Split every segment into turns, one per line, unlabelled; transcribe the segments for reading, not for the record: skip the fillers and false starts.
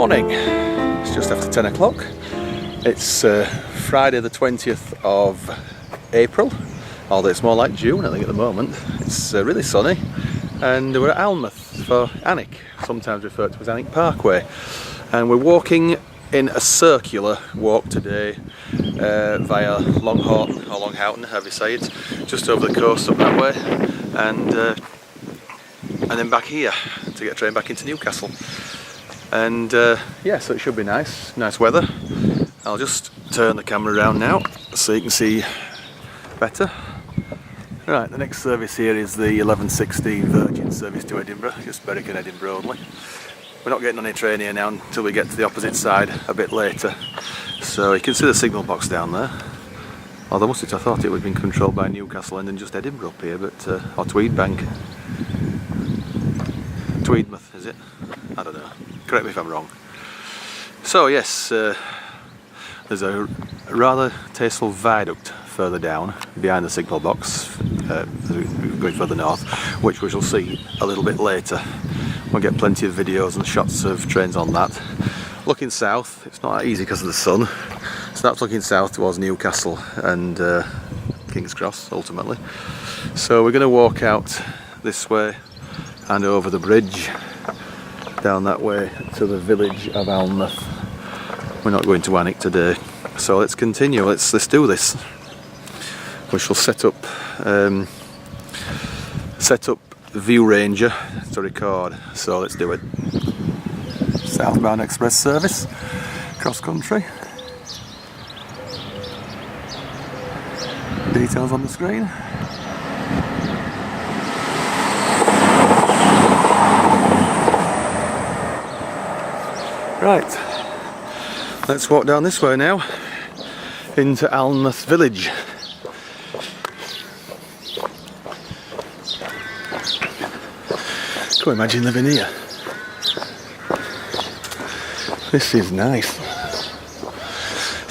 Morning, it's just after 10 o'clock. It's Friday the 20th of April, although it's more like June I think at the moment. It's really sunny and we're at Alnmouth for Alnwick, sometimes referred to as Alnwick Parkway, and we're walking in a circular walk today via Longhoughton or Longhoughton, however you say it, just over the coast up that way, and then back here to get a train back into Newcastle. And yeah, so it should be nice weather. I'll just turn the camera around now so you can see better. Right, the next service here is the 11:16 Virgin service to Edinburgh, just Berwick and Edinburgh only. We're not getting on any train here now until we get to the opposite side a bit later. So you can see the signal box down there. Although I thought it would have been controlled by Newcastle and then just Edinburgh up here, but or Tweedbank. Tweedmouth, is it? I don't know. Correct me if I'm wrong. So yes, there's a rather tasteful viaduct further down behind the signal box as we're going further north, which we shall see a little bit later. We'll get plenty of videos and shots of trains on that. Looking south, it's not that easy because of the sun, so that's looking south towards Newcastle and King's Cross ultimately. So we're going to walk out this way and over the bridge down that way to the village of Alnmouth. We're not going to Alnwick today, so let's continue. Let's do this. We shall set up View Ranger to record. So let's do it. Southbound express service, cross country. Details on the screen. Right, let's walk down this way now into Alnmouth village. Can you imagine living here? This is nice.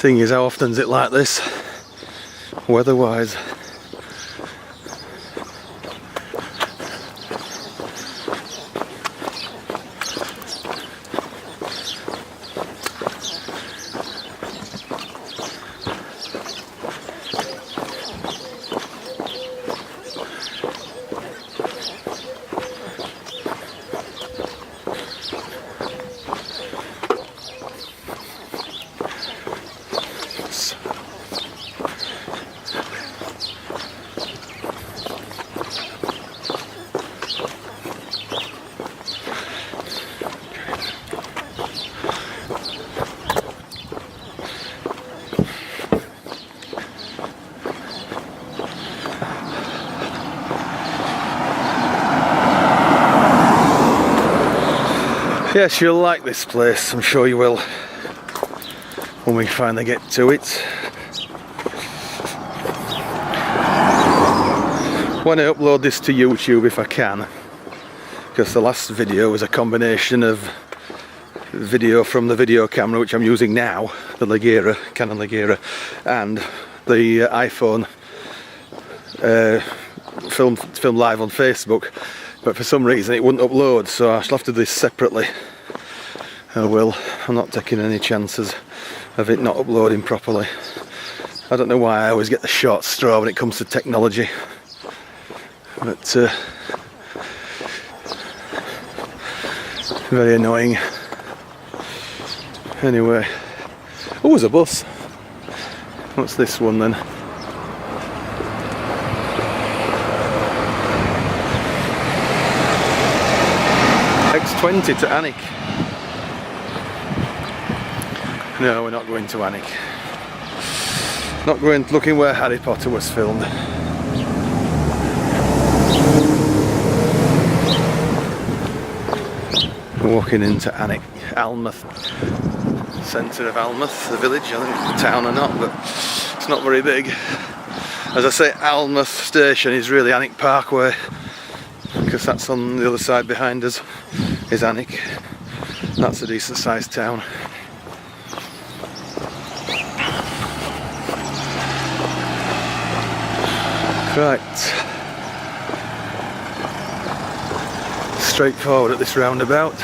Thing is, how often is it like this, weather-wise? Yes, you'll like this place, I'm sure you will, when we finally get to it. When I upload this to YouTube, if I can, because the last video was a combination of video from the video camera which I'm using now, the Ligera, Canon Ligera, and the iPhone film live on Facebook. But for some reason it wouldn't upload, so I shall have to do this separately. I will. I'm not taking any chances of it not uploading properly. I don't know why I always get the short straw when it comes to technology, but very annoying. Anyway, oh, there's a bus. What's this one then? X20 to Alnwick. No, we're not going to Alnwick. Not going looking where Harry Potter was filmed. We're walking into Alnwick, Alnmouth, centre of Alnmouth, the village. I think it's a town or not, but it's not very big. As I say, Alnmouth station is really Alnwick Parkway, because that's on the other side behind us is Alnwick. That's a decent sized town. Right, straightforward at this roundabout.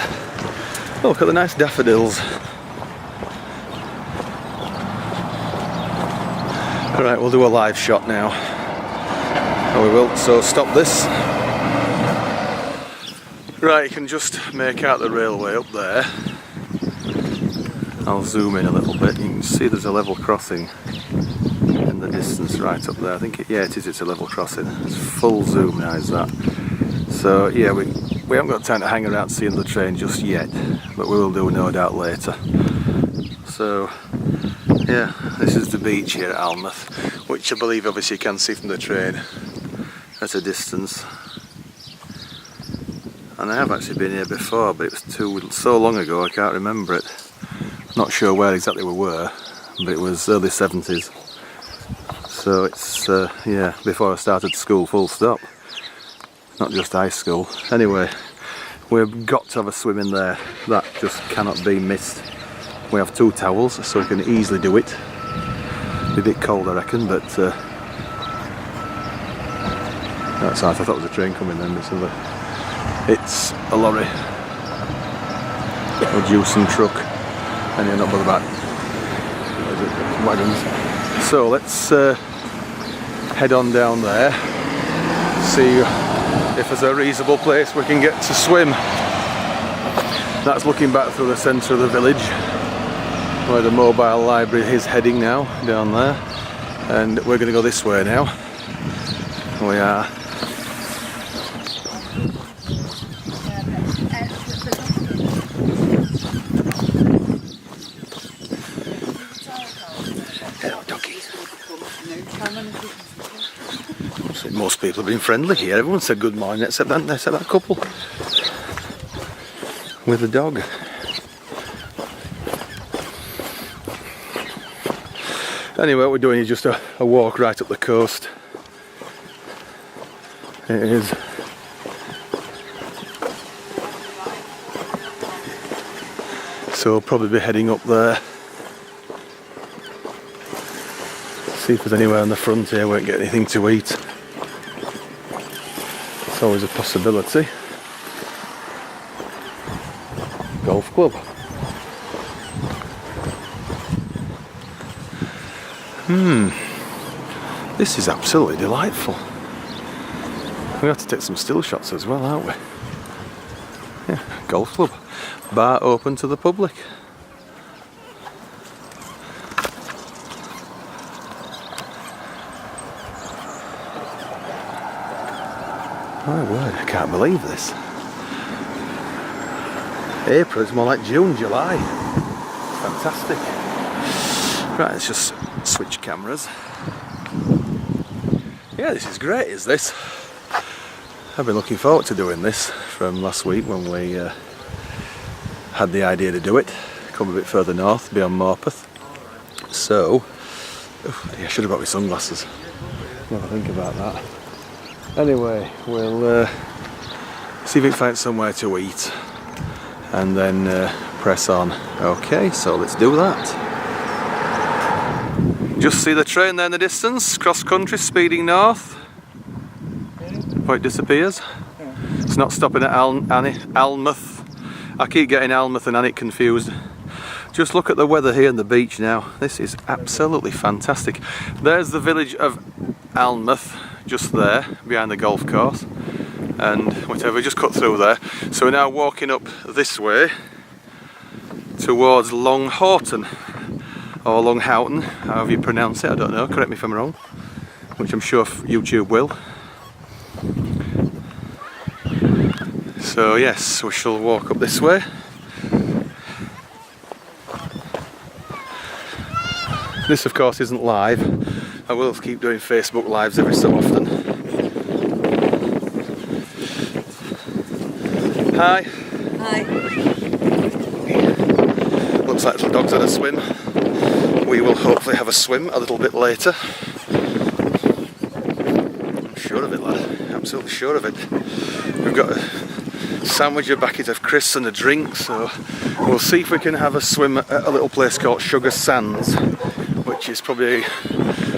Oh, look at the nice daffodils. Alright, we'll do a live shot now. Oh, we will, so stop this. Right, you can just make out the railway up there. I'll zoom in a little bit. You can see there's a level crossing in the distance right up there. I think it's a level crossing. It's full zoom now, is that. So yeah, we haven't got time to hang around seeing the train just yet, but we will do no doubt later. So yeah, this is the beach here at Alnmouth, which I believe obviously you can see from the train at a distance. And I have actually been here before, but it was so long ago I can't remember it. Not sure where exactly we were, but it was early 70s. So it's yeah, before I started school, full stop. Not just high school. Anyway, we've got to have a swim in there. That just cannot be missed. We have 2 towels, so we can easily do it. Be a bit cold, I reckon, but that's nice. I thought it was a train coming then, but it's a lorry, a juicing truck, and you're not bothered about wagons. So let's head on down there, see if there's a reasonable place we can get to swim. That's looking back through the centre of the village, where the mobile library is heading now, down there. And we're going to go this way now. We are. Hello, doggies. Most people have been friendly here. Everyone said good morning except that couple with the dog. Anyway, what we're doing is just a walk right up the coast. It is. So we'll probably be heading up there. See if there's anywhere on the front here where we won't get anything to eat. It's always a possibility. Golf club. This is absolutely delightful. We have to take some still shots as well, aren't we? Yeah, golf club. Bar open to the public. My word, I can't believe this. April is more like June, July. Fantastic. Right, let's just switch cameras. Yeah, this is great, is this? I've been looking forward to doing this from last week when we had the idea to do it. Come a bit further north, beyond Morpeth. So, I should have brought my sunglasses. What do I think about that? Anyway, we'll see if we can find somewhere to eat and then press on. Okay, so let's do that. Just see the train there in the distance, cross country, speeding north. Before it disappears. It's not stopping at Alnmouth. I keep getting Alnmouth and Alnwick confused. Just look at the weather here on the beach now. This is absolutely fantastic. There's the village of Alnmouth, just there, behind the golf course. And whatever, just cut through there. So we're now walking up this way towards Longhoughton. Or Longhoughton, however you pronounce it, I don't know, correct me if I'm wrong, which I'm sure YouTube will. So yes, we shall walk up this way. This of course isn't live. I will keep doing Facebook lives every so often. Hi.
Hi.
Looks like the dog's had a swim. We will hopefully have a swim a little bit later. I'm sure of it, lad. Absolutely sure of it. We've got a sandwich, a bucket of crisps and a drink, so we'll see if we can have a swim at a little place called Sugar Sands, which is probably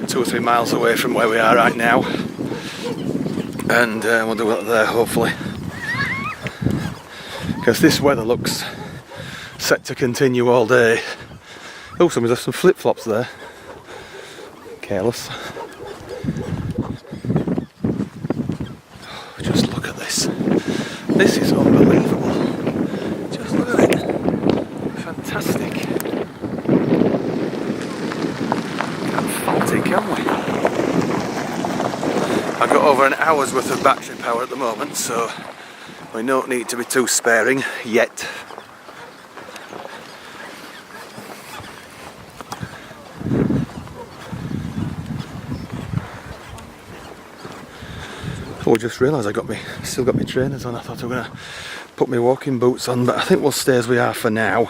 2 or 3 miles away from where we are right now. And we'll do it there, hopefully. Because this weather looks set to continue all day. Oh, somebody's left some flip-flops there. Careless. Just look at this. This is unbelievable. Just look at it. Fantastic. Can't fault it, can we? I've got over an hour's worth of battery power at the moment, so we don't need to be too sparing yet. Oh, I just realised still got my trainers on. I thought I was going to put my walking boots on, but I think we'll stay as we are for now,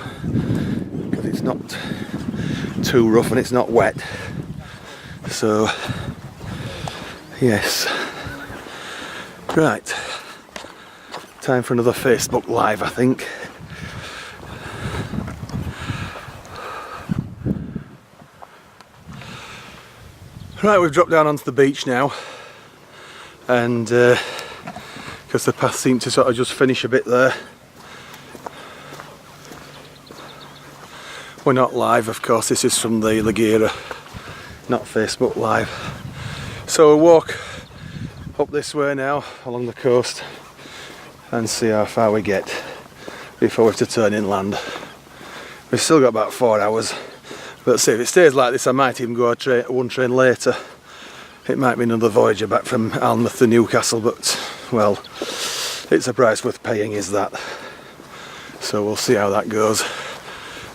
because it's not too rough and it's not wet. So, yes. Right. Time for another Facebook Live, I think. Right, we've dropped down onto the beach now. And because the path seemed to sort of just finish a bit there. We're not live, of course, this is from the Lagira, not Facebook Live. So we'll walk up this way now along the coast and see how far we get before we have to turn inland. We've still got about 4 hours, but see, if it stays like this I might even go one train later. It might be another voyager back from Alnmouth to Newcastle, but, well, it's a price worth paying, is that. So we'll see how that goes.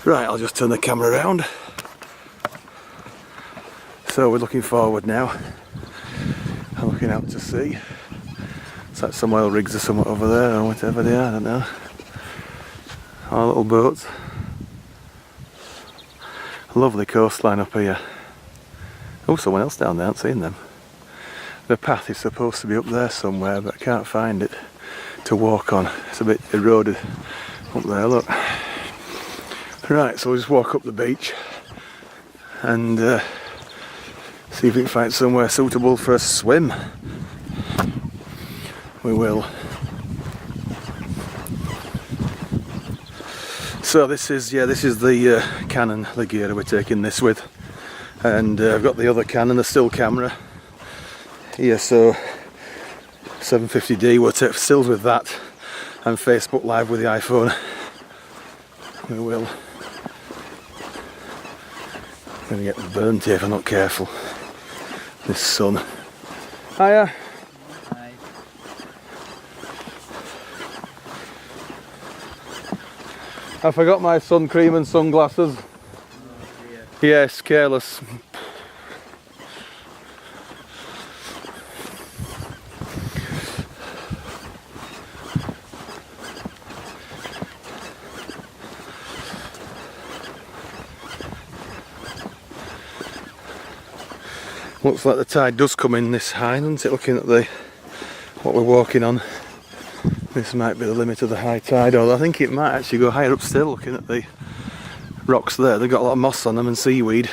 Right, I'll just turn the camera around. So we're looking forward now. I'm looking out to sea. It's like some oil rigs or something over there, or whatever they are, I don't know. Our little boats. Lovely coastline up here. Oh, someone else down there, I haven't seen them. The path is supposed to be up there somewhere, but I can't find it to walk on. It's a bit eroded up there, look. Right, so we'll just walk up the beach and see if we can find somewhere suitable for a swim. We will. So this is the Canon Lagira we're taking this with. And I've got the other Canon, the still camera here, so 750D, we'll take stills with that and Facebook Live with the iPhone. We will. I'm going to get burnt here if I'm not careful. This sun. Hiya. Hi. I forgot my sun cream and sunglasses. Yes, careless. Looks like the tide does come in this high, doesn't it? Looking at what we're walking on. This might be the limit of the high tide, although I think it might actually go higher up still, looking at the rocks there. They've got a lot of moss on them and seaweed.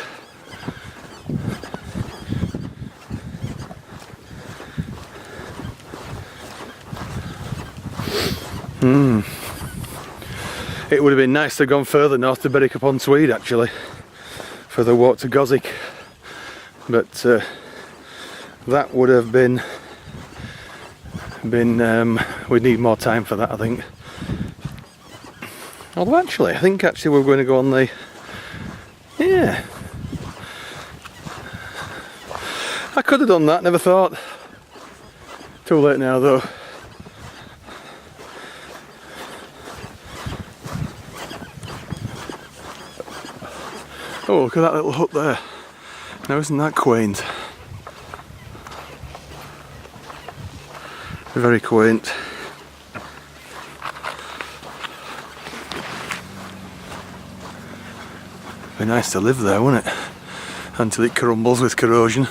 It would have been nice to have gone further north to Berwick-upon-Tweed actually, for the walk to Goswick, but that would have been we'd need more time for that, I think. Although actually, I think we're going to go on the... Yeah. I could have done that, never thought. Too late now though. Oh, look at that little hut there. Now isn't that quaint? Very quaint. Be nice to live there, wouldn't it? Until it crumbles with corrosion.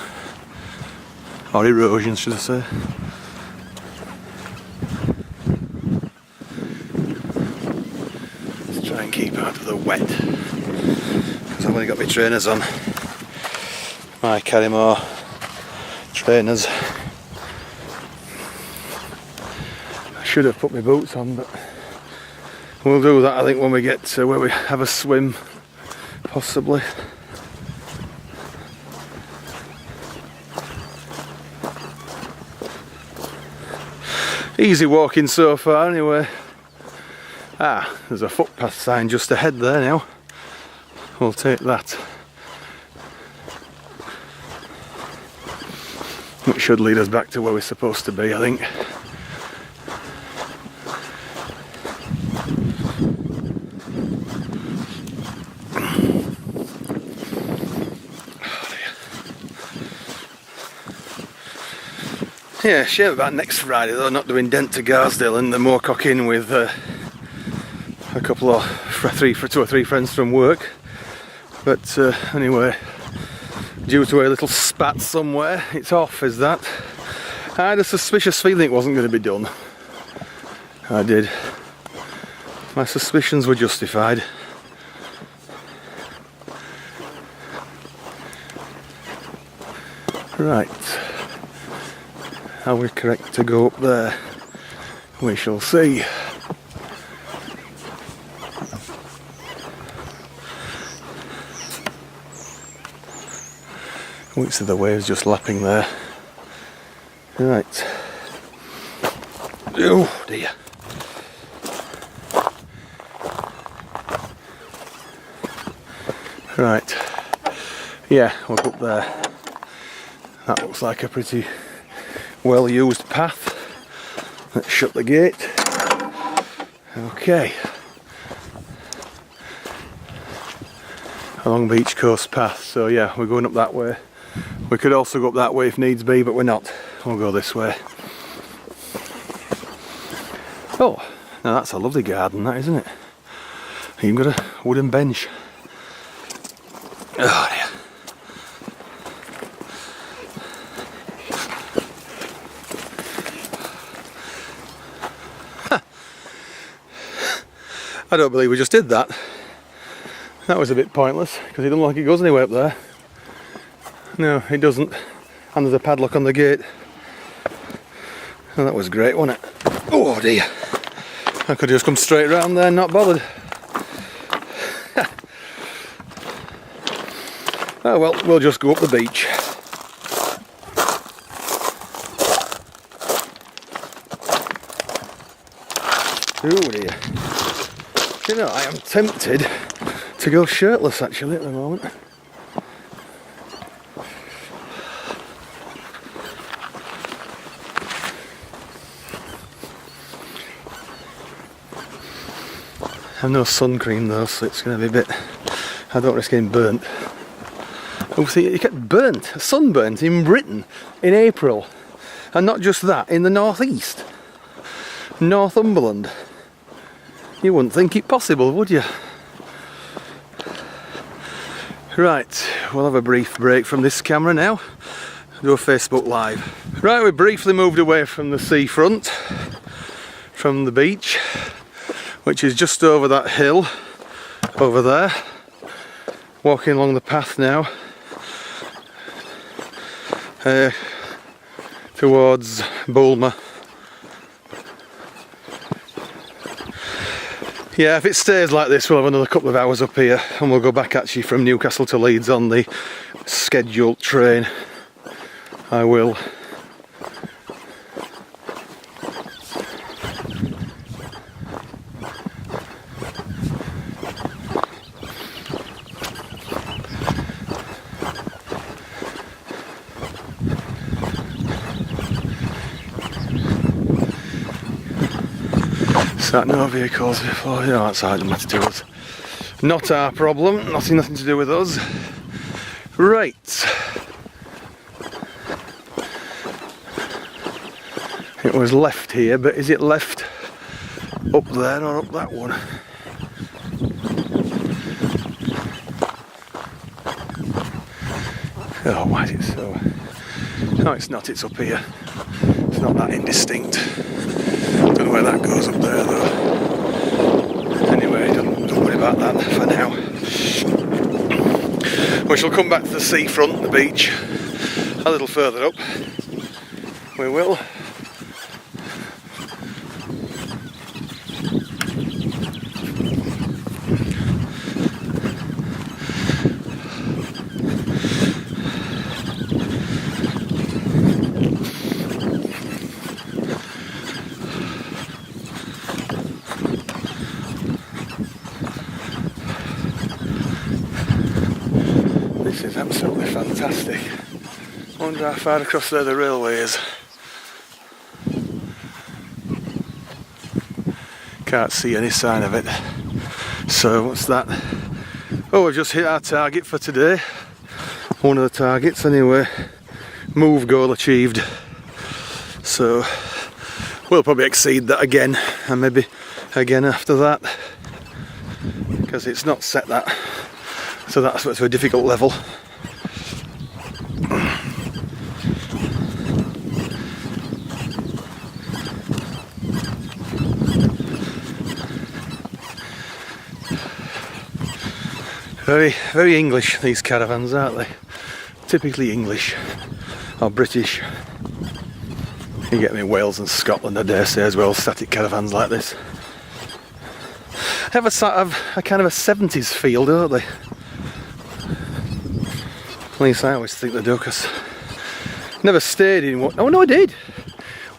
Or erosion, should I say. Let's try and keep out of the wet. Because I've only got my trainers on. My Carrymore trainers. I should have put my boots on, but We'll do that, I think, when we get to where we have a swim, possibly. Easy walking so far, anyway. Ah, there's a footpath sign just ahead there now. We'll take that. It should lead us back to where we're supposed to be, I think. Yeah, shame about next Friday though, not doing Dent to Garsdale and the Moorcock Inn with a couple of two or three friends from work. But anyway, due to a little spat somewhere, it's off, is that. I had a suspicious feeling it wasn't going to be done. I did. My suspicions were justified. Right. Are we correct to go up there? We shall see. Which of the waves just lapping there? Right. Oh dear. Right. Yeah, we'll go up there. That looks like a pretty well used path. Let's shut the gate. Okay. Along Beach Coast Path, so yeah, we're going up that way. We could also go up that way if needs be, but we're not. We'll go this way. Oh, now that's a lovely garden, that, isn't it? You've got a wooden bench. Oh dear. I don't believe we just did that. That was a bit pointless, because it doesn't look like it goes anywhere up there. No, it doesn't. And there's a padlock on the gate. Oh, that was great, wasn't it? Oh dear. I could have just come straight round there and not bothered. Oh well, we'll just go up the beach. Oh dear. You know, I am tempted to go shirtless actually at the moment. I have no sun cream though, so it's going to be a bit... I don't risk getting burnt. Obviously, you get burnt, sunburnt in Britain in April. And not just that, in the northeast. Northumberland. You wouldn't think it possible, would you? Right, we'll have a brief break from this camera now. Do a Facebook Live. Right, we briefly moved away from the seafront, from the beach, which is just over that hill, over there. Walking along the path now, towards Bulmer. Yeah, if it stays like this, we'll have another couple of hours up here, and we'll go back actually from Newcastle to Leeds on the scheduled train. I will. Sat no vehicles before, you know, that's how it matter to us. Not our problem, nothing to do with us. Right. It was left here, but is it left up there or up that one? Oh, why is it so? No, it's not, it's up here. It's not that indistinct. Don't know where that goes up there though. Anyway, don't worry about that for now. We shall come back to the seafront, the beach, a little further up. We will. This is absolutely fantastic. I wonder how far across there the railway is. Can't see any sign of it. So what's that? Oh, we've just hit our target for today. One of the targets anyway. Move goal achieved. So we'll probably exceed that again, and maybe again after that, because it's not set that. So that's what's a difficult level. Very, very English, these caravans, aren't they? Typically English or British. You get them in Wales and Scotland, I dare say, as well, static caravans like this. Have a sort of a kind of a 70s feel, don't they? At least I always think they do, because never stayed in one. Oh no, I did.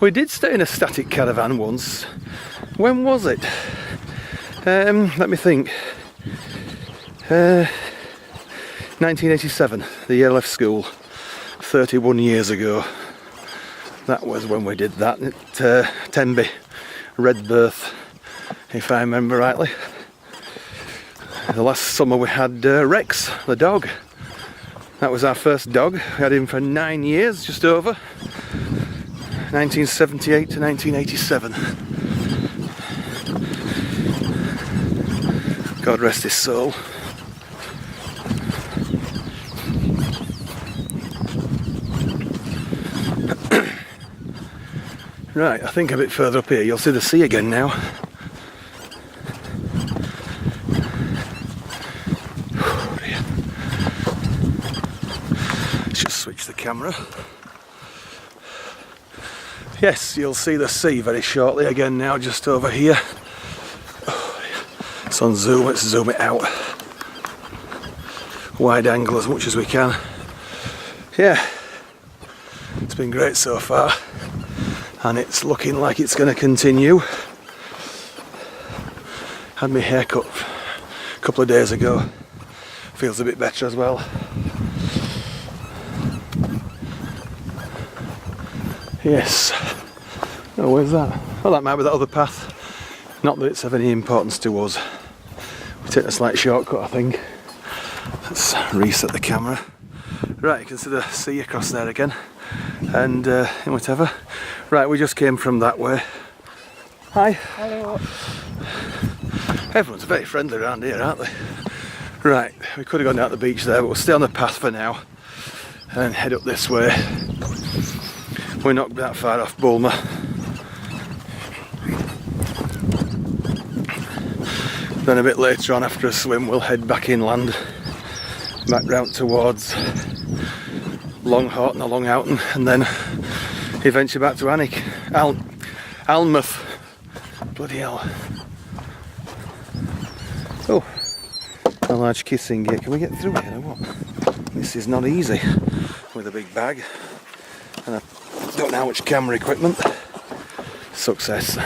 We did stay in a static caravan once. When was it? Let me think. 1987, the year I left school, 31 years ago. That was when we did that at Tenby, Redbirth, if I remember rightly. The last summer we had Rex, the dog. That was our first dog. We had him for 9 years, just over. 1978 to 1987. God rest his soul. Right, I think a bit further up here you'll see the sea again now. Oh dear. Let's just switch the camera. Yes, you'll see the sea very shortly again now, just over here. Oh dear. It's on zoom, let's zoom it out. Wide angle as much as we can. Yeah, it's been great so far. And it's looking like it's going to continue. Had my hair cut a couple of days ago. Feels a bit better as well. Yes. Oh, where's that? Oh, that might be that other path. Not that it's of any importance to us. We take a slight shortcut, I think. Let's reset the camera. Right, you can see the sea across there again. And whatever. Right, we just came from that way. Hi.
Hello.
Everyone's very friendly around here, aren't they? Right, we could have gone down the beach there, but we'll stay on the path for now and head up this way. We're not that far off Bulmer. Then a bit later on, after a swim, we'll head back inland, back round towards Longhoughton or Longhoughton, and then eventually back to Alnmouth. Bloody hell. Oh, a large kissing gate. Can we get through here or what? This is not easy with a big bag. And I don't know how much camera equipment. Success.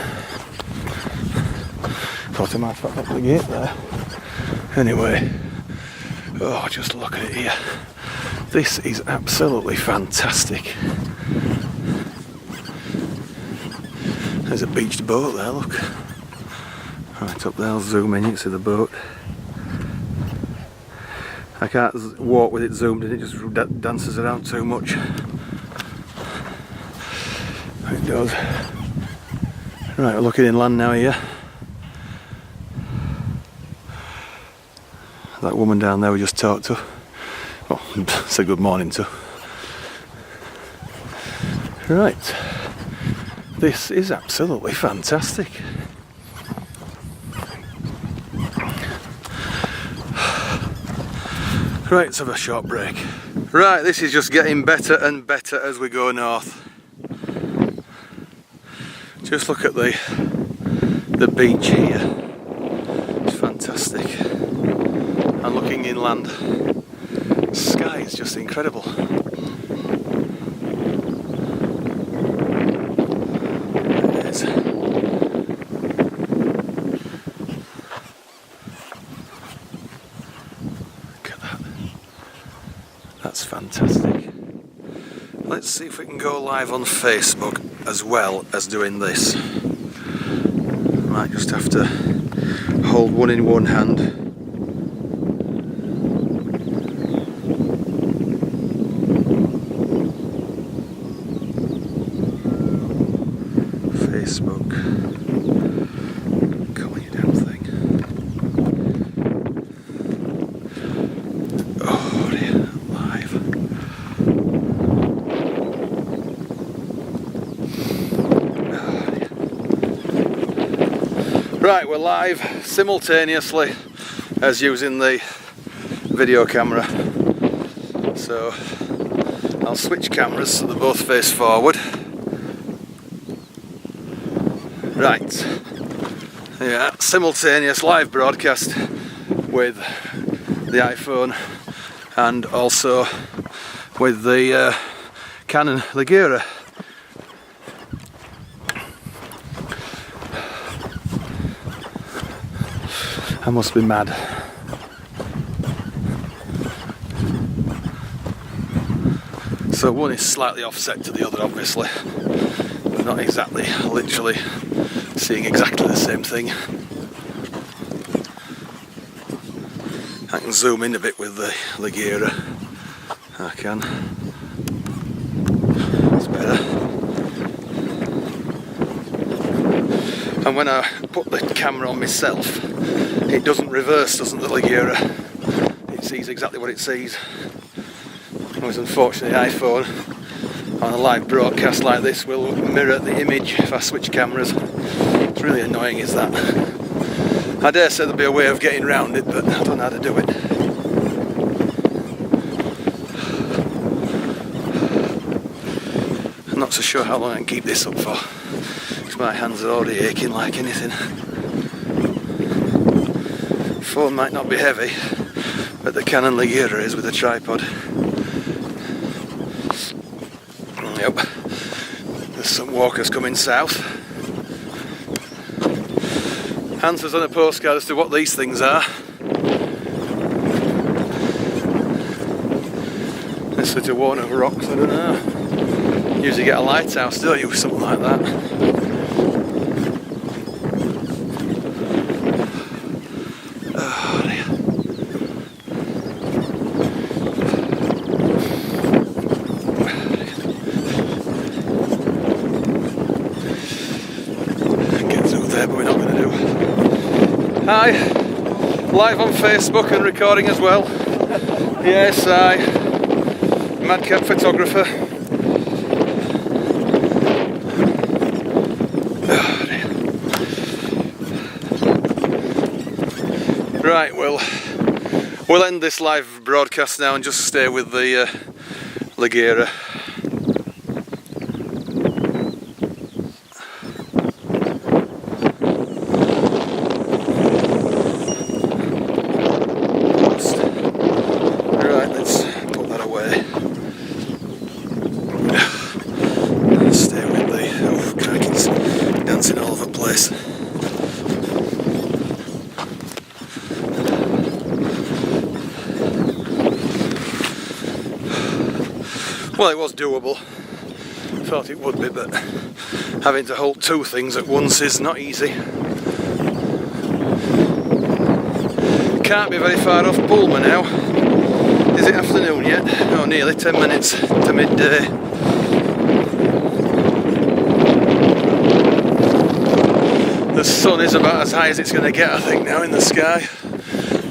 Thought I might have up the gate there. Anyway. Oh, just look at it here. This is absolutely fantastic. There's a beached boat there, look. Right up there, I'll zoom in, you can see the boat. I can't walk with it zoomed in, it just dances around too much. It does. Right, we're looking inland now here. That woman down there we just talked to. Well, said good morning to. Right. This is absolutely fantastic. Right, let's have a short break. Right, this is just getting better and better as we go north. Just look at the beach here. It's fantastic. And looking inland, the sky is just incredible. It is. Look at that. That's fantastic. Let's see if we can go live on Facebook as well as doing this. Might just have to hold one in one hand. Facebook. Come on, you damn thing. Oh dear, live. Right, we're live simultaneously as using the video camera. So I'll switch cameras so they both face forward. Right, yeah, simultaneous live broadcast with the iPhone and also with the Canon Ligera. I must be mad. So one is slightly offset to the other, obviously. We're not exactly, literally seeing exactly the same thing. I can zoom in a bit with the Ligera. I can. It's better. And when I put the camera on myself, it doesn't reverse, doesn't the Ligera? It sees exactly what it sees. Whereas unfortunately the iPhone on a live broadcast like this will mirror the image if I switch cameras. It's really annoying, is that? I dare say there'll be a way of getting around it, but I don't know how to do it. I'm not so sure how long I can keep this up for, because my hands are already aching like anything. Phone might not be heavy, but the Canon Ligera is with a tripod. Yep, there's some walkers coming south. Answers on a postcard as to what these things are. This sort of worn over rocks, I don't know. Usually get a lighthouse, don't you, with something like that. Oh dear. Get through there, but we're not going to do. Hi, live on Facebook and recording as well. Yes, I, madcap photographer. Oh, right, well, we'll end this live broadcast now and just stay with the Ligera. Well, it was doable. Thought it would be, but having to hold two things at once is not easy. Can't be very far off Pullman now. Is it afternoon yet? Oh, nearly 10 minutes to midday. The sun is about as high as it's going to get, I think, now in the sky.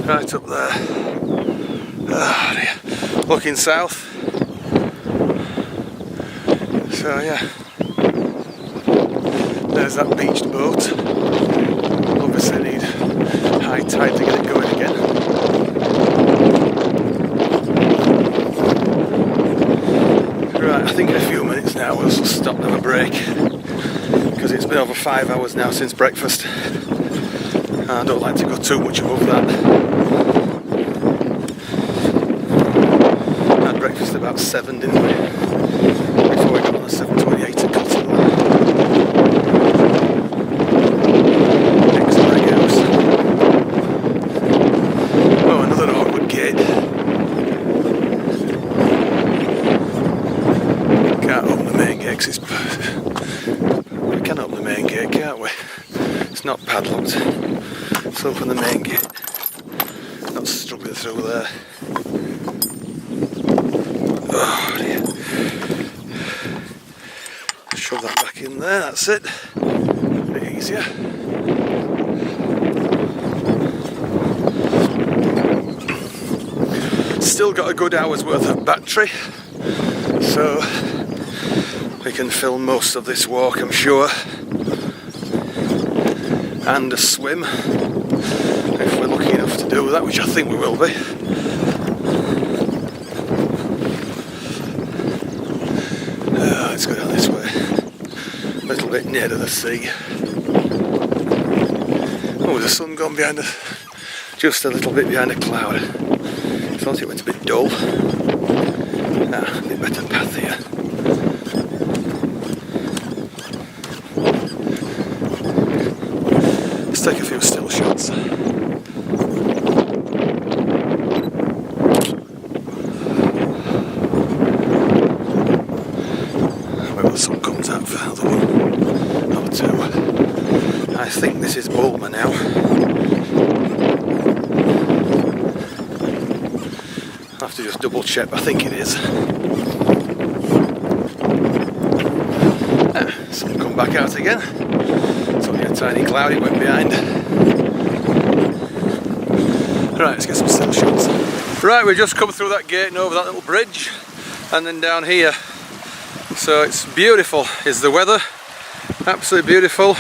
Right up there. Oh dear. Looking south. So yeah, there's that beached boat. Obviously need high tide to get it going again. Right, I think in a few minutes now we'll stop and have a break, because it's been over 5 hours now since breakfast. I don't like to go too much above that. I had breakfast about 7, didn't we? Before we got on the 728 to Cotton. Next leg house. Oh, another awkward gate. It's not padlocked. Let's open the main gate. Not struggling through there. Oh dear. Shove that back in there, that's it. A bit easier. Still got a good hour's worth of battery, so we can film most of this walk, I'm sure, and a swim if we're lucky enough to do that, which I think we will be. Let's go down this way, a little bit near to the sea. Oh, the sun gone behind us, just a little bit behind a cloud. Thought it went a bit dull. Ah, a bit better path here. Let's take a few still shots. Where the sun comes out for another one or two. I think this is Bulmer now. I have to just double check, I think it is. Sun come back out again. It's only a tiny cloud it went behind. Right, let's get some still shots. Right, we've just come through that gate and over that little bridge and then down here. So it's beautiful is the weather. Absolutely beautiful.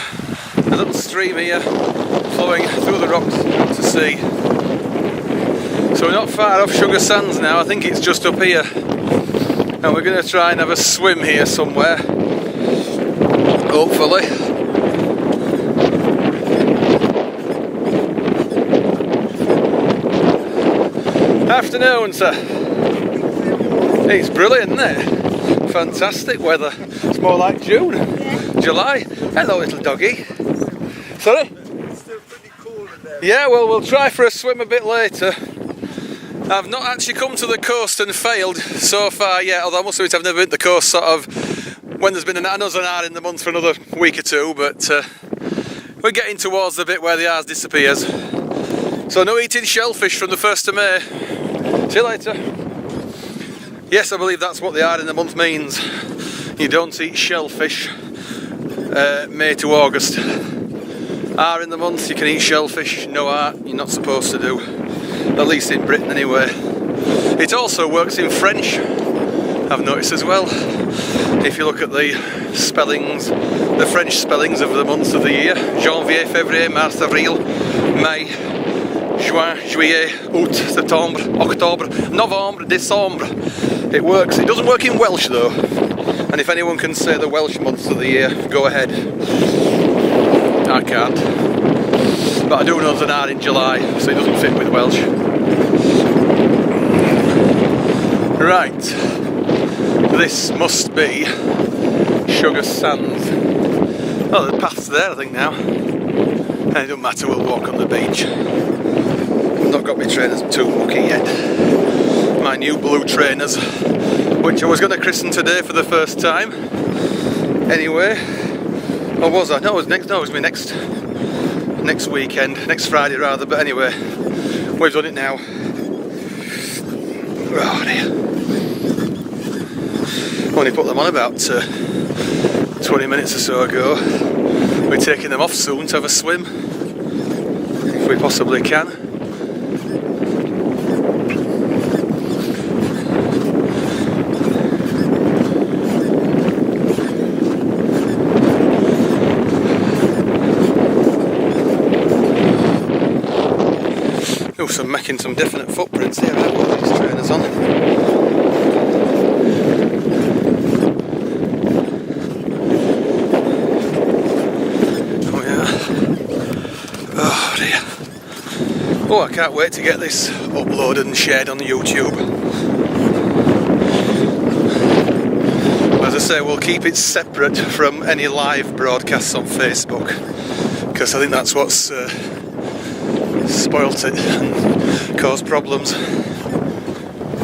A little stream here flowing through the rocks out to sea. So we're not far off Sugar Sands now, I think it's just up here. And we're going to try and have a swim here somewhere. Hopefully. Afternoon, sir. It's brilliant, isn't it? Fantastic weather. It's more like June. Yeah. July. Hello, little doggy. Sorry?
It's still pretty cool in there.
Yeah, well, we'll try for a swim a bit later. I've not actually come to the coast and failed so far yet, although I must admit I've never been to the coast sort of when there's been another hour in the month for another week or two, but we're getting towards the bit where the hours disappears. So no eating shellfish from the 1st of May. See you later. Yes, I believe that's what the hour in the month means. You don't eat shellfish May to August. Hour in the month you can eat shellfish, no art, you're not supposed to do. At least in Britain anyway. It also works in French, I've noticed as well. If you look at the spellings, the French spellings of the months of the year, Janvier, Février, Mars, Avril, May, Juin, Juillet, Août, Septembre, Octobre, Novembre, Décembre. It works. It doesn't work in Welsh though. And if anyone can say the Welsh months of the year, go ahead. I can't. But I do know there's an hour in July, so it doesn't fit with Welsh. Right, this must be Sugar Sands. Oh, the path's there I think now. And it doesn't matter, we'll walk on the beach. I've not got my trainers too mucky yet. My new blue trainers, which I was going to christen today for the first time. Anyway, or was I? No, it was my next weekend, next Friday rather, but anyway, we've done it now. Oh dear. Only put them on about 20 minutes or so ago. We're taking them off soon to have a swim, if we possibly can. Oh, so I'm making some definite footprints here. I've got these trainers on. Oh yeah. Oh dear. Oh, I can't wait to get this uploaded and shared on YouTube. As I say, we'll keep it separate from any live broadcasts on Facebook, because I think that's what's spoilt it and caused problems.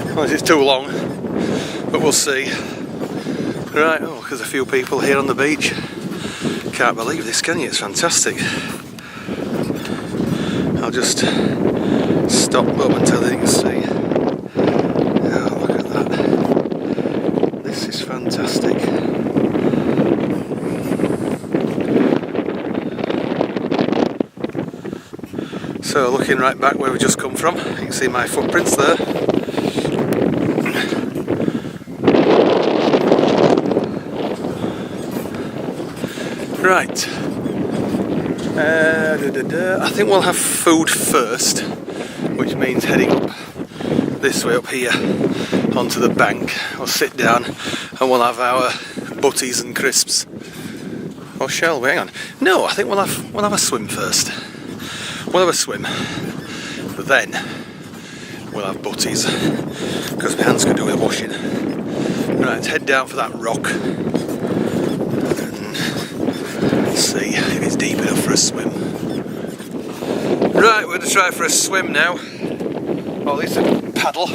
Unless it's too long, but we'll see. Right, oh, there's a few people here on the beach. Can't believe this, can you? It's fantastic. I'll just stop momentarily, you can see. Oh, look at that. This is fantastic. So looking right back where we just come from, you can see my footprints there. Right. I think we'll have food first, which means heading up this way up here onto the bank. We'll sit down and we'll have our butties and crisps. Or shall we? Hang on. No, I think we'll have a swim first. We'll have a swim, then we'll have butties, because my hands could do with washing. Right, let's head down for that rock and see if it's deep enough for a swim. Right, we're going to try for a swim now, or at least a paddle.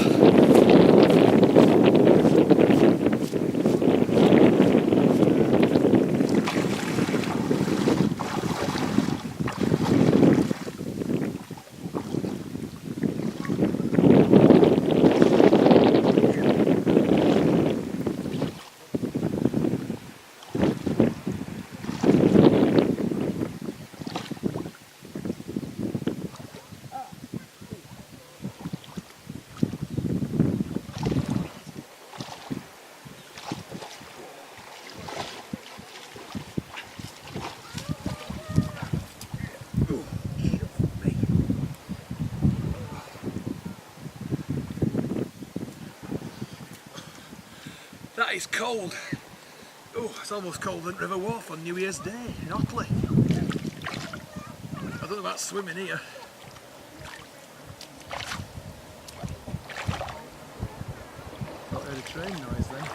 That is cold. Oh, it's almost colder than River Wharf on New Year's Day in Ockley. I don't know about swimming here. Not heard a train noise then.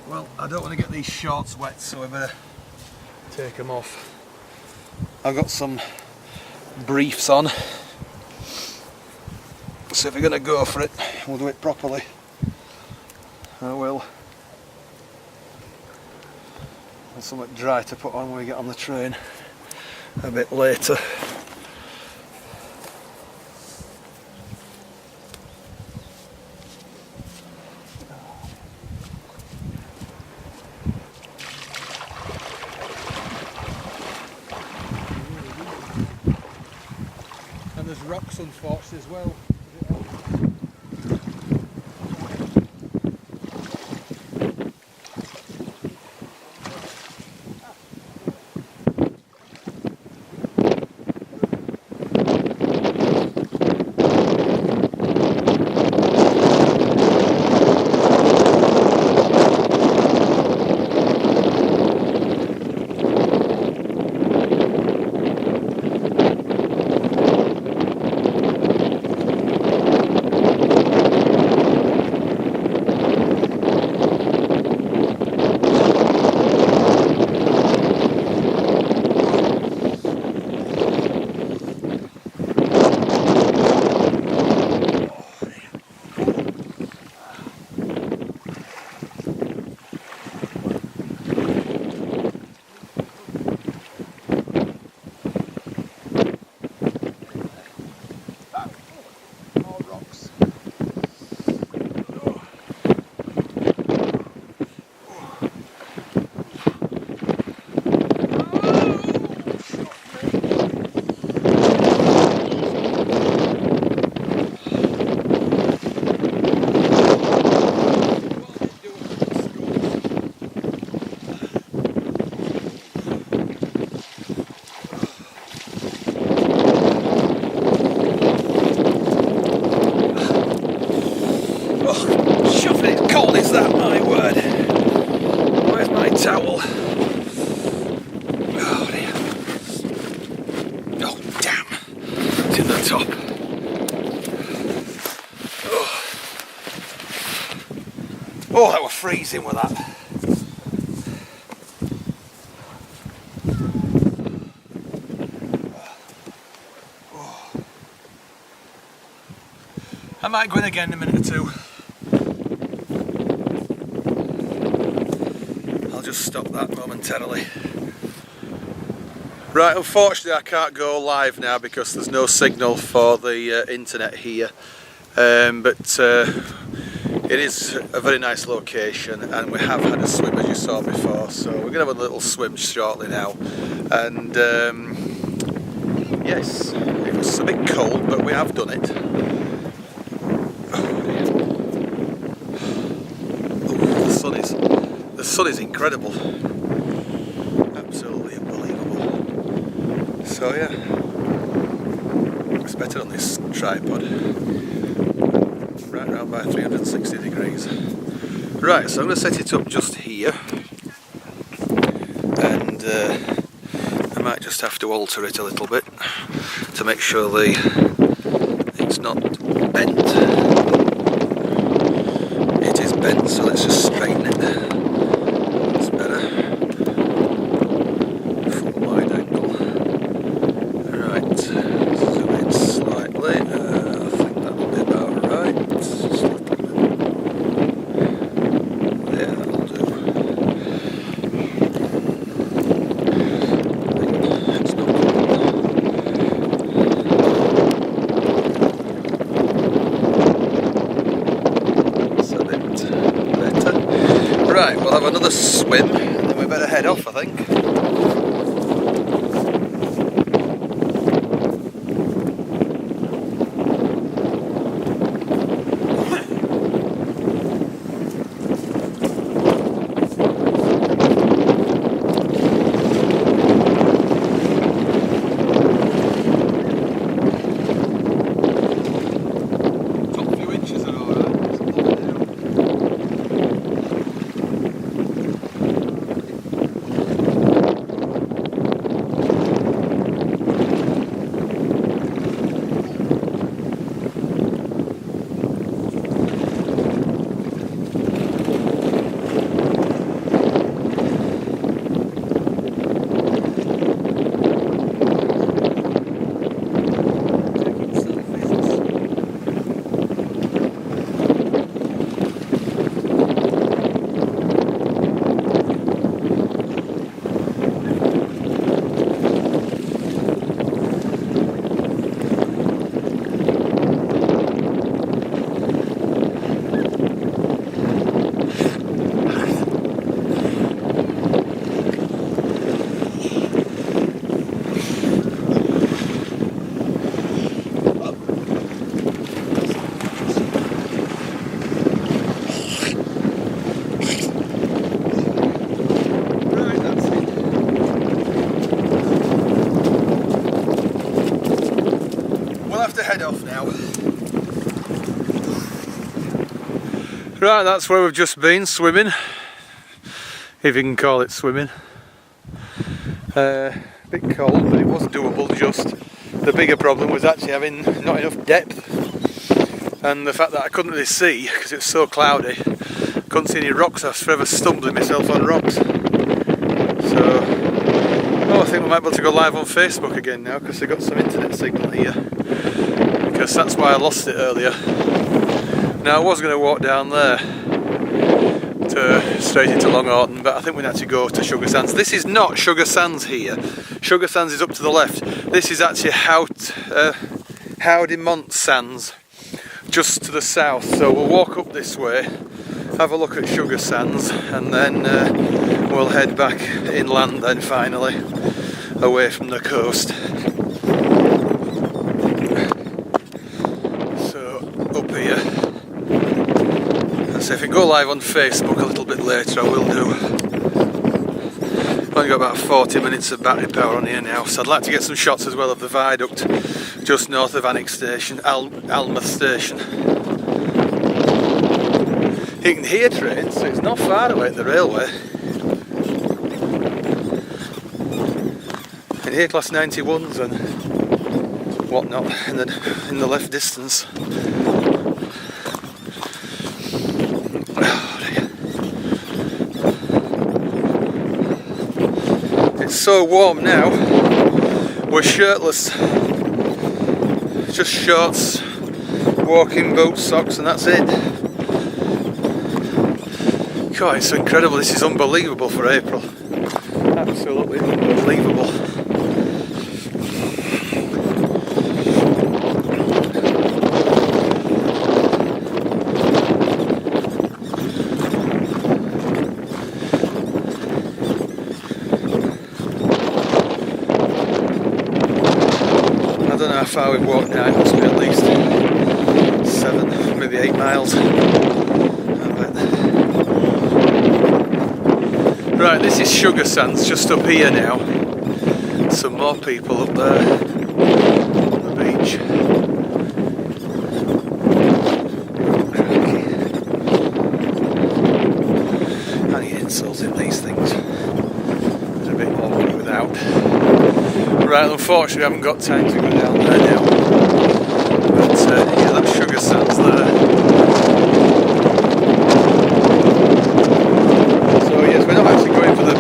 Well, I don't want to get these shorts wet, so I better take them off. I've got some briefs on. So if we're going to go for it, we'll do it properly. I will. And something dry to put on when we get on the train a bit later. And there's rocks unfortunately as well. Towel. Oh dear. Oh damn. It's in the top. Oh, that was freezing with that. Oh. I might go in again in a minute or two. I'll just stop that momentarily. Right, unfortunately I can't go live now because there's no signal for the internet here, but it is a very nice location and we have had a swim as you saw before, so we're going to have a little swim shortly now. And yes, it was a bit cold but we have done it. The sun is incredible, absolutely unbelievable. So yeah, it's better on this tripod, right around by 360 degrees. Right, so I'm going to set it up just here, and I might just have to alter it a little bit to make sure it's not bent. It is bent, so let's just straighten it. That's better. Full wide angle. Right, zoom in slightly. I think that will be about right. Just a little bit. Yeah, that'll do. It's not right, we'll have another swim and then we better head off, I think. Head off now. Right, that's where we've just been swimming, if you can call it swimming. A bit cold, but it was doable. Just the bigger problem was actually having not enough depth, and the fact that I couldn't really see because it was so cloudy. Couldn't see any rocks. I was forever stumbling myself on rocks. So, I think we might be able to go live on Facebook again now because they've got some internet signal here. Because that's why I lost it earlier. Now I was going to walk down there straight into Longhoughton, but I think we'd actually go to Sugar Sands. This is not Sugar Sands here. Sugar Sands is up to the left. This is actually Howdymont Sands, just to the south. So we'll walk up this way, have a look at Sugar Sands, and then we'll head back inland then finally, away from the coast. Up here. So if you go live on Facebook a little bit later, I will do. I've only got about 40 minutes of battery power on here now, so I'd like to get some shots as well of the viaduct just north of Alnmouth Station, Alnmouth Station. You can hear trains, so it's not far away at the railway. You can hear Class 91s and whatnot in the left distance. It's so warm now, we're shirtless, just shorts, walking boots, socks, and that's it. God, it's so incredible. This is unbelievable for April, absolutely unbelievable. far we've walked now. It must be at least 7, maybe 8 miles. I bet. Right, this is Sugar Sands just up here now. Some more people up there on the beach. How do you insult in these things? It's a bit awkward without. Right, unfortunately I haven't got time to go down there now. But yeah, that's Sugar Sands there. So yes, we're not actually going for the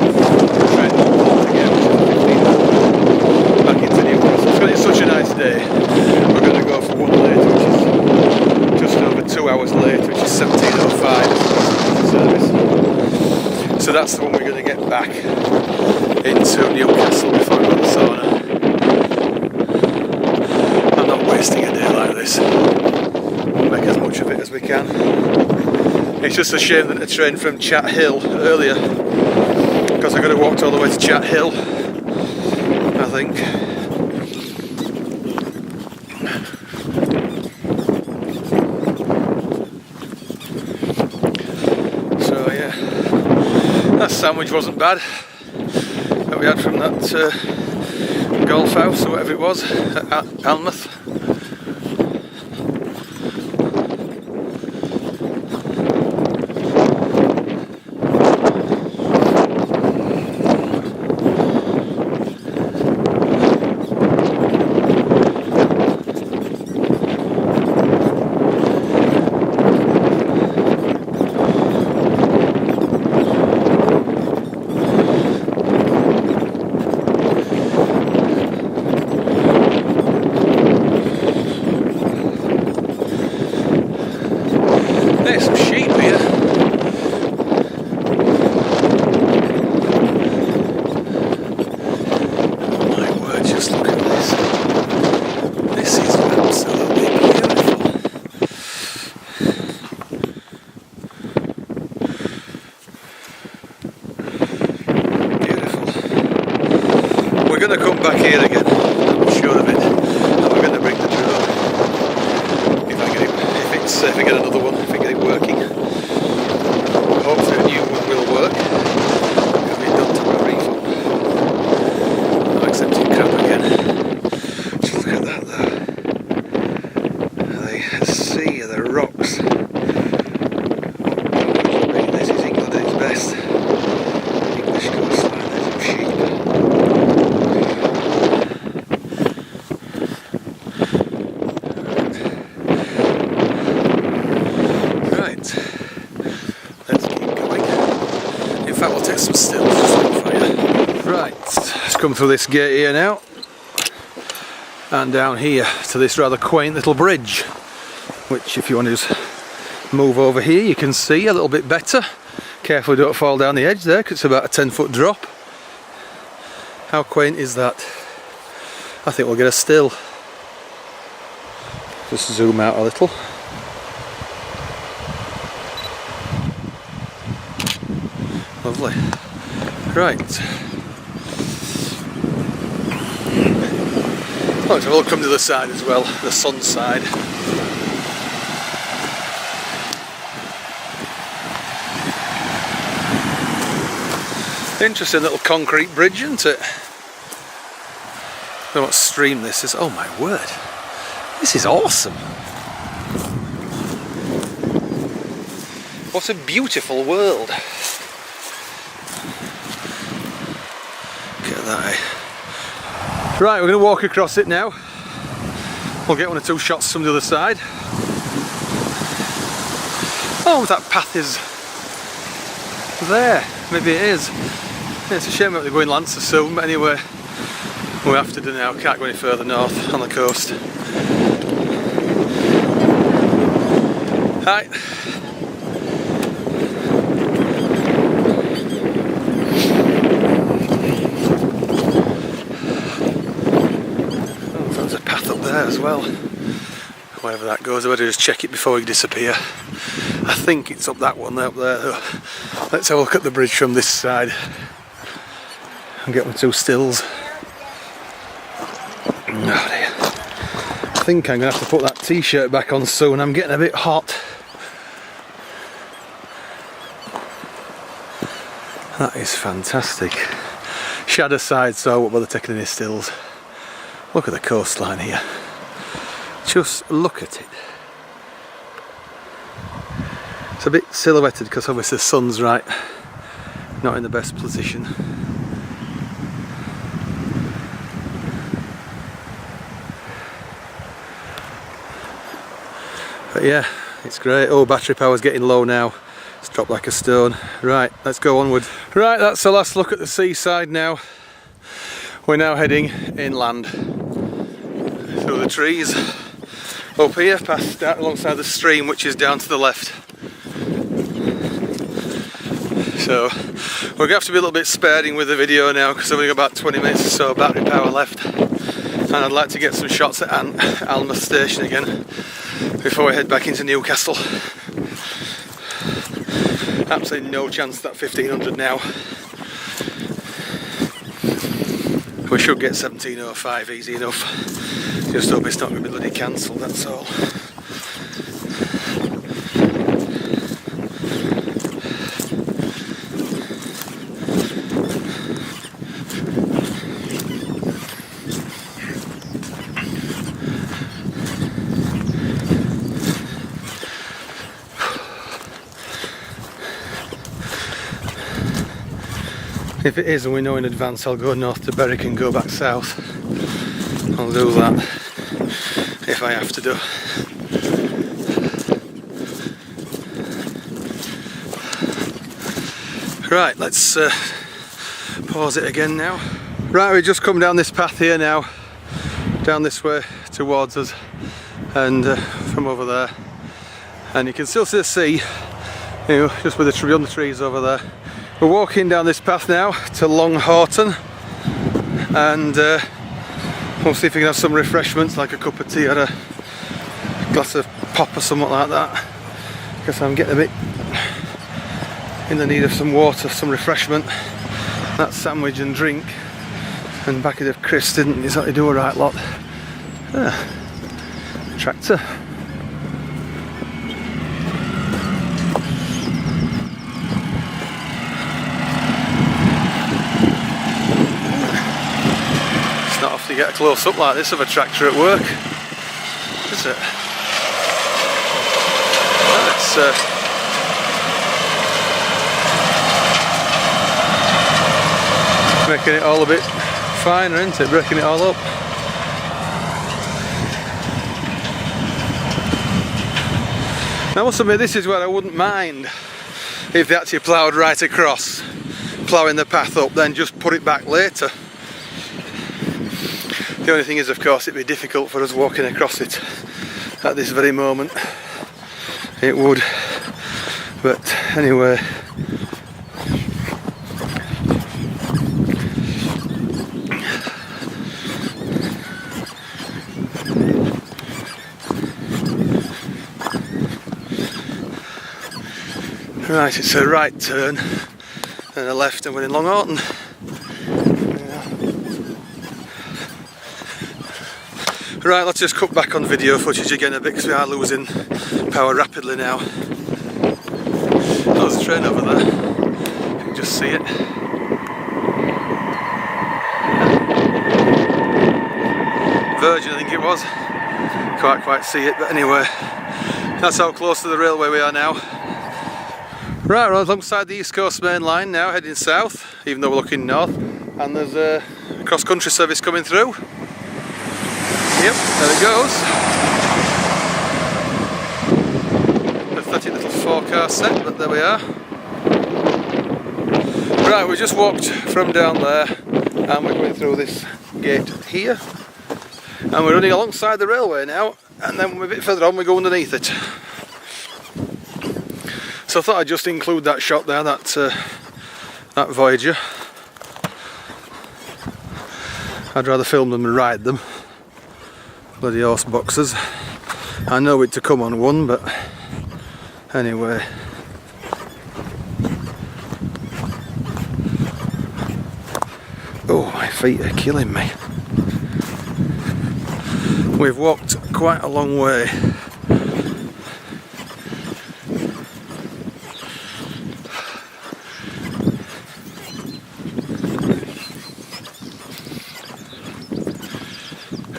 train again, which is 15 back into Newcastle. It's such a nice day. We're going to go for one later, which is just over 2 hours later, which is 17:05 service. So that's the one we're going to get back into Newcastle before we go to the sauna. I'm not wasting a day like this. We'll make as much of it as we can. It's just a shame that the train from Chat Hill earlier, because I could have walked all the way to Chat Hill, I think. So yeah, that sandwich wasn't bad that we had from that golf house or whatever it was at Alnmouth. There's some sheep here. Oh my word, just look at this. This is absolutely beautiful. Beautiful. We're going to come back here again, I'm sure of it. And we're going to bring the drone. If I get another one, if I get it working. Hopefully a new one will work. It'll be done to a refund. Not accepting crap again. Just look at that though. The sea, the rocks. This is England at its best. English coastline, there's some sheep. Let's keep going. In fact, we'll take some stills for you. Right, let's come through this gate here now, and down here to this rather quaint little bridge, which if you want to just move over here you can see a little bit better. Carefully don't fall down the edge there, because it's about a 10-foot drop. How quaint is that? I think we'll get a still. Just zoom out a little. Lovely. Right. Oh, so we'll come to the side as well, the sun side. Interesting little concrete bridge, isn't it? I don't know what stream this is. Oh my word. This is awesome. What a beautiful world. Look at that. Right, we're going to walk across it now. We'll get one or two shots from the other side. Oh, that path is there. Maybe it is. Yeah, it's a shame that they're going Lancer soon, but anyway, we have to do now. Can't go any further north on the coast. Right. There's a path up there as well. Wherever that goes, I better just check it before we disappear. I think it's up that one, up there. Let's have a look at the bridge from this side and get one two stills. Oh dear. think I'm going to have to put that t-shirt back on soon. I'm getting a bit hot. That is fantastic. Shadow side, so I won't bother taking any stills. Look at the coastline here. Just look at it. It's a bit silhouetted because obviously the sun's right, not in the best position. But yeah, it's great. Oh, battery power's getting low now. It's dropped like a stone. Right, let's go onward. Right, that's the last look at the seaside now. We're now heading inland through the trees up here, past down alongside the stream, which is down to the left. So we're going to have to be a little bit sparing with the video now because I've only got about 20 minutes or so of battery power left, and I'd like to get some shots at Alnmouth station again before I head back into Newcastle. Absolutely no chance of that 1500 now. We should get 1705 easy enough. Just hope it's not going to be bloody cancelled, that's all. If it is and we know in advance, I'll go north to Berwick and go back south. I'll do that if I have to do. Right, let's pause it again now. Right, we've just come down this path here now, down this way towards us, and from over there, and you can still see the sea, you know, just with the tree on the trees over there. We're walking down this path now to Longhoughton, and we'll see if we can have some refreshments like a cup of tea or a glass of pop or something like that, because I'm getting a bit in the need of some water, some refreshment. That sandwich and drink and packet of crisps didn't exactly do a right lot. Tractor. You get a close up like this of a tractor at work, is it? It's making it all a bit finer, isn't it? Breaking it all up. Now I must admit, this is where I wouldn't mind if they actually ploughed right across, ploughing the path up, then just put it back later. The only thing is, of course, it'd be difficult for us walking across it at this very moment. It would. But anyway. Right, it's a right turn and a left, and we're in Longhoughton. Right, let's just cut back on video footage again a bit because we are losing power rapidly now. There's a train over there, you can just see it. Virgin, I think it was. Can't quite see it, but anyway, that's how close to the railway we are now. Right, we're alongside the East Coast main line now, heading south, even though we're looking north, and there's a cross-country service coming through. Yep, there it goes. Pathetic little 4-car set, but there we are. Right, we just walked from down there and we're going through this gate here. And we're running alongside the railway now, and then a bit further on we go underneath it. So I thought I'd just include that shot there, that Voyager. I'd rather film them and ride them. Bloody horse boxes. I know it to come on one, but anyway. Oh, my feet are killing me. We've walked quite a long way.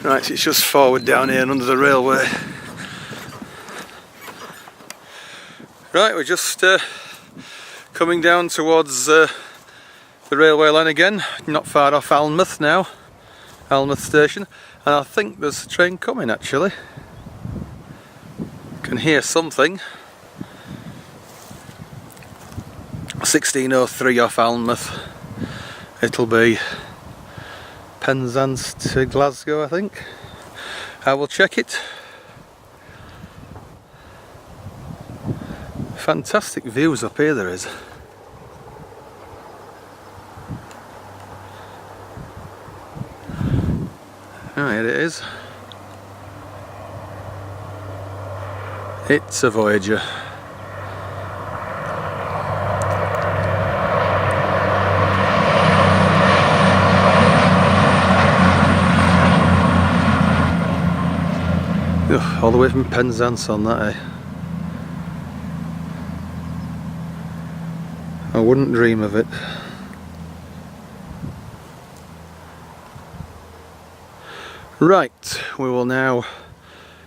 Right, it's just forward down here and under the railway. Right, we're just coming down towards the railway line again, not far off Alnmouth now, Alnmouth station, and I think there's a train coming actually. Can hear something. 16:03 off Alnmouth. It'll be Penzance to Glasgow, I think. I will check it. Fantastic views up here there is. Oh, here it is. It's a Voyager. Ugh, all the way from Penzance on that, eh? I wouldn't dream of it. Right, we will now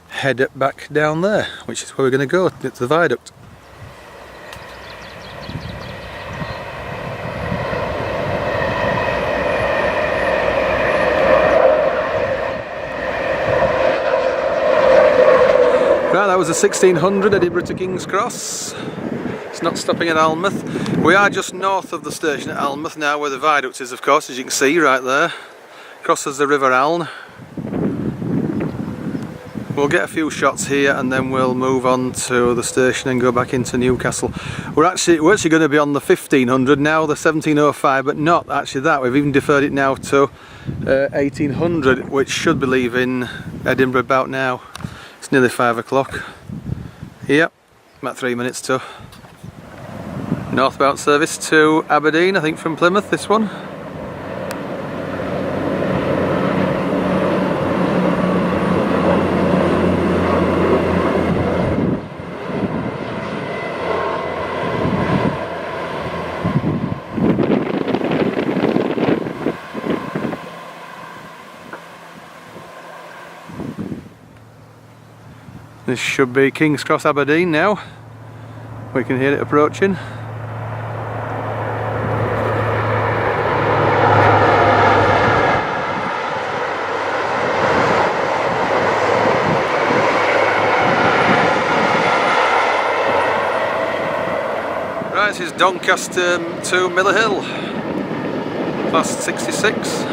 head back down there, which is where we're going to go. It's the viaduct. Right, that was a 1600 Edinburgh to King's Cross. It's not stopping at Alnmouth. We are just north of the station at Alnmouth now, where the viaduct is, of course, as you can see right there. Crosses the River Aln. We'll get a few shots here and then we'll move on to the station and go back into Newcastle. We're actually going to be on the 1500 now, the 1705, but not actually that. We've even deferred it now to 1800, which should be leaving Edinburgh about now. It's nearly 5 o'clock. Yep, about 3 minutes to. Northbound service to Aberdeen, I think from Plymouth, this one. This should be King's Cross Aberdeen now. We can hear it approaching. Right, this is Doncaster to Miller Hill, class 66.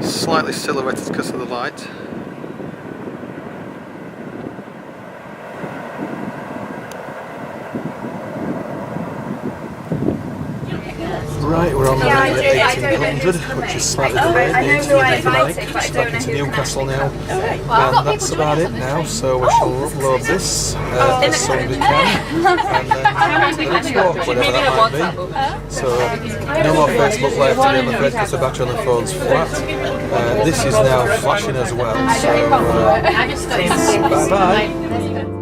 Slightly silhouetted because of the light. Right, we're on the line at 1800, which is slightly delayed. Back into Newcastle now, and that's about it now. So we shall upload this as soon as we can, and then the next walk, whatever that might be. So no more Facebook Live today, I'm afraid, because the battery on the phone's flat. This is now flashing as well. So bye bye.